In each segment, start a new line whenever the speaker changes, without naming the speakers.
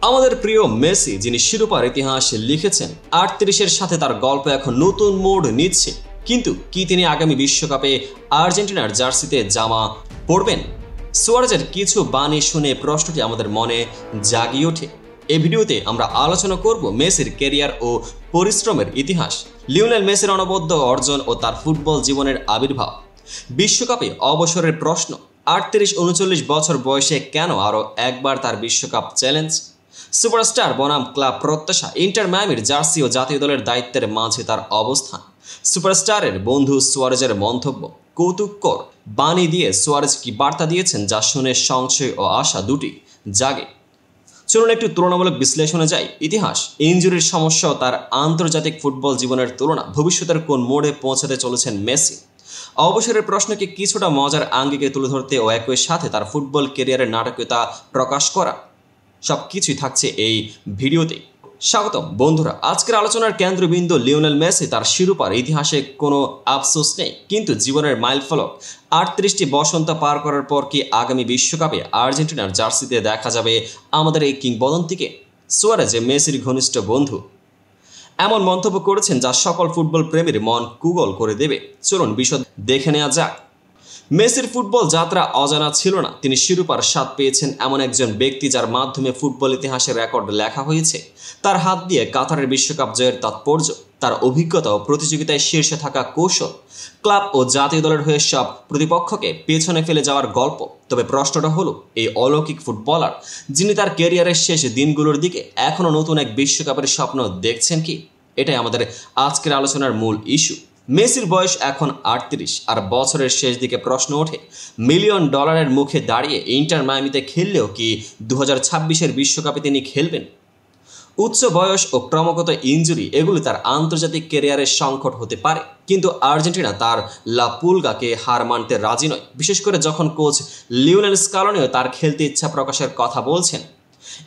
আমাদের প্রিয় মেসি যিনি শিরোপার ইতিহাস লিখেছেন 38-এর সাথে তার গল্প এখন নতুন মোড় নিচ্ছে। কিন্তু কি তিনি আগামী বিশ্বকাপে আর্জেন্টিনার জার্সিতে জামা পরবেন? সুয়ারেজের কিছু বাণী শুনে প্রশ্নটি আমাদের মনে জাগিয়ে ওঠে। এই ভিডিওতে আমরা আলোচনা করব মেসির ক্যারিয়ার ও পরিশ্রমের ইতিহাস, লিওনেল মেসির অনবদ্য অর্জন ও তার ফুটবল জীবনের আবির্ভাব, বিশ্বকাপে অবসরের প্রশ্ন, 38-39 বছর বয়সে কেন আরও একবার তার বিশ্বকাপ চ্যালেঞ্জ, সুপারস্টার বনাম ক্লাব প্রত্যাশা, ইন্টার মায়ামির জার্সি ও জাতীয় দলের দায়িত্বের মাঝে তার অবস্থান, সুপারস্টারের বন্ধু সুয়ারেজের মন্তব্য, কৌতুককর বাণী দিয়ে সুয়ারেজ কি বার্তা দিয়েছেন যা শুনে সংশয় ও আশা দুটি জাগে। চলুন একটু তুলনামূলক বিশ্লেষণে যাই। ইতিহাস, ইনজুরির সমস্যা ও তার আন্তর্জাতিক ফুটবল জীবনের তুলনা, ভবিষ্যতের কোন মোড়ে পৌঁছাতে চলেছেন মেসি, অবসরের প্রশ্নকে কিছুটা মজার আঙ্গিকে তুলে ধরতে ও একই সাথে তার ফুটবল ক্যারিয়ারের নাটকীয়তা প্রকাশ করা, সবকিছুই থাকছে এই ভিডিওতে। স্বাগতম বন্ধুরা। আজকের আলোচনার কেন্দ্রবিন্দু লিওনেল মেসি। তার শিরোপার ইতিহাসে কোনো আফসোস নেই, কিন্তু জীবনের মাইলফলক 38টি বসন্ত পার করার পর কি আগামী বিশ্বকাপে আর্জেন্টিনার জার্সিতে দেখা যাবে আমাদের এই কিংবদন্তিকে? সুয়ারেজ মেসির ঘনিষ্ঠ বন্ধু এমন মন্তব্য করেছেন যা সকল ফুটবল প্রেমীর মন কুগল করে দেবে। চলুন বিশদ দেখে নেওয়া যাক। মেসির ফুটবল যাত্রা অজানা ছিল না। তিনি শিরোপার স্বাদ পেয়েছেন এমন একজন ব্যক্তি যার মাধ্যমে ফুটবল ইতিহাসের রেকর্ড লেখা হয়েছে। তার হাত দিয়ে কাতারের বিশ্বকাপ জয়ের তাৎপর্য, তার অভিজ্ঞতা ও প্রতিযোগিতায় শীর্ষে থাকা কৌশল, ক্লাব ও জাতীয় দলের হয়ে সব প্রতিপক্ষকে পেছনে ফেলে যাওয়ার গল্প। তবে প্রশ্নটা হলো, এই অলৌকিক ফুটবলার যিনি তার ক্যারিয়ারের শেষ দিনগুলোর দিকে এখনও নতুন এক বিশ্বকাপের স্বপ্ন দেখছেন কি? এটাই আমাদের আজকের আলোচনার মূল ইস্যু। মেসির বয়স এখন 38 আর বছরের শেষ দিকে প্রশ্ন ওঠে, $মিলিয়ন মুখে দাঁড়িয়ে ইন্টার মায়ামিতে খেললেও কি 2026-এর বিশ্বকাপে তিনি খেলবেন? উচ্চ বয়স ও ক্রমাগত ইনজুরি এগুলি তার আন্তর্জাতিক ক্যারিয়ারের সংকট হতে পারে, কিন্তু আর্জেন্টিনা তার লা পুলগাকে হার মানতে রাজি নয়, বিশেষ করে যখন কোচ লিওনেল স্কালোনিও তার খেলতে ইচ্ছা প্রকাশের কথা বলছেন।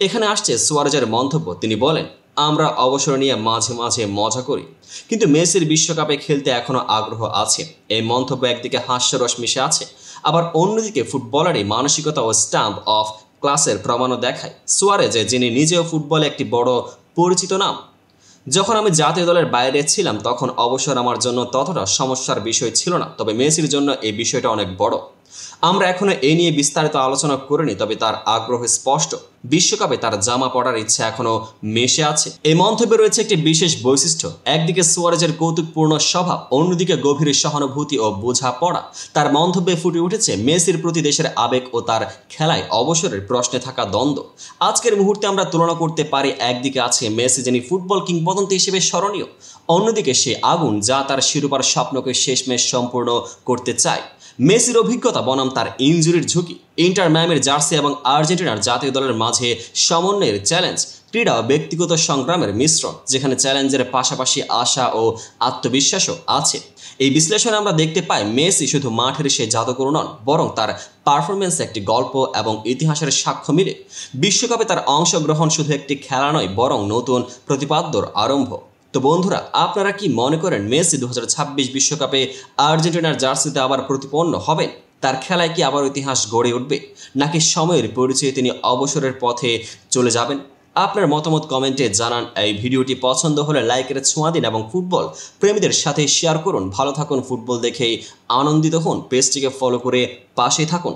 এখানে আসছে সুয়ারেজের মন্তব্য। তিনি বলেন, আমরা অবসর নিয়ে মাঝে মাঝে মজা করি, কিন্তু মেসির বিশ্বকাপে খেলতে এখনও আগ্রহ আছে। এই মন্তব্য একদিকে হাস্যরস মিশে আছে, আবার অন্যদিকে ফুটবলারই মানসিকতা ও স্ট্যাম্প অফ ক্লাসের প্রমাণও দেখায়। সুয়ারেজ যিনি নিজেও ফুটবলে একটি বড় পরিচিত নাম। যখন আমি জাতীয় দলের বাইরে ছিলাম তখন অবসর আমার জন্য ততটা সমস্যার বিষয় ছিল না, তবে মেসির জন্য এই বিষয়টা অনেক বড়। আমরা এখনো এ নিয়ে বিস্তারিত আলোচনা করিনি, তবে তার আগ্রহ স্পষ্ট। বিশ্বকাপে তার জামা পড়ার ইচ্ছা এখনো মেশে আছে। এই মন্তব্যে রয়েছে একটি বিশেষ বৈশিষ্ট্য। একদিকে সুয়ারেজের কৌতুকপূর্ণ স্বভাব, অন্যদিকে গভীর সহানুভূতি ও বোঝাপড়া। তার মন্তব্যে ফুটে উঠেছে মেসির প্রতি দেশের আবেগ ও তার খেলায় অবসরের প্রশ্নে থাকা দ্বন্দ্ব। আজকের মুহূর্তে আমরা তুলনা করতে পারি, একদিকে আছে মেসি যিনি ফুটবল কিংবদন্তি হিসেবে স্মরণীয়, অন্যদিকে সে আগুন যা তার শিরোপার স্বপ্নকে শেষমেশ সম্পূর্ণ করতে চায়। মেসির অভিজ্ঞতা বনাম তার ইনজুরির ঝুঁকি, ইন্টার মায়ামির জার্সি এবং আর্জেন্টিনার জাতীয় দলের মাঝে সমন্বয়ের চ্যালেঞ্জ, ক্রীড়া ও ব্যক্তিগত সংগ্রামের মিশ্রণ যেখানে চ্যালেঞ্জের পাশাপাশি আশা ও আত্মবিশ্বাসও আছে। এই বিশ্লেষণে আমরা দেখতে পাই মেসি শুধু মাঠের সে জাদুকর নন, বরং তার পারফরমেন্স একটি গল্প এবং ইতিহাসের সাক্ষ্য মিলে। বিশ্বকাপে তার অংশগ্রহণ শুধু একটি খেলা নয়, বরং নতুন প্রতিপাদ্যর আরম্ভ। তো বন্ধুরা, আপনারা কি মনে করেন মেসি 2026 বিশ্বকাপে আর্জেন্টিনার জার্সিতে আবার প্রতিপন্ন হবেন? তার খেলায় কি আবার ইতিহাস গড়ে উঠবে, নাকি সময়ের পরিচয়ে তিনি অবসরের পথে চলে যাবেন? আপনার মতামত কমেন্টে জানান। এই ভিডিওটি পছন্দ হলে লাইকের ছোঁয়া দিন এবং ফুটবল প্রেমীদের সাথে শেয়ার করুন। ভালো থাকুন, ফুটবল দেখেই আনন্দিত হন। পেজটিকে ফলো করে পাশে থাকুন।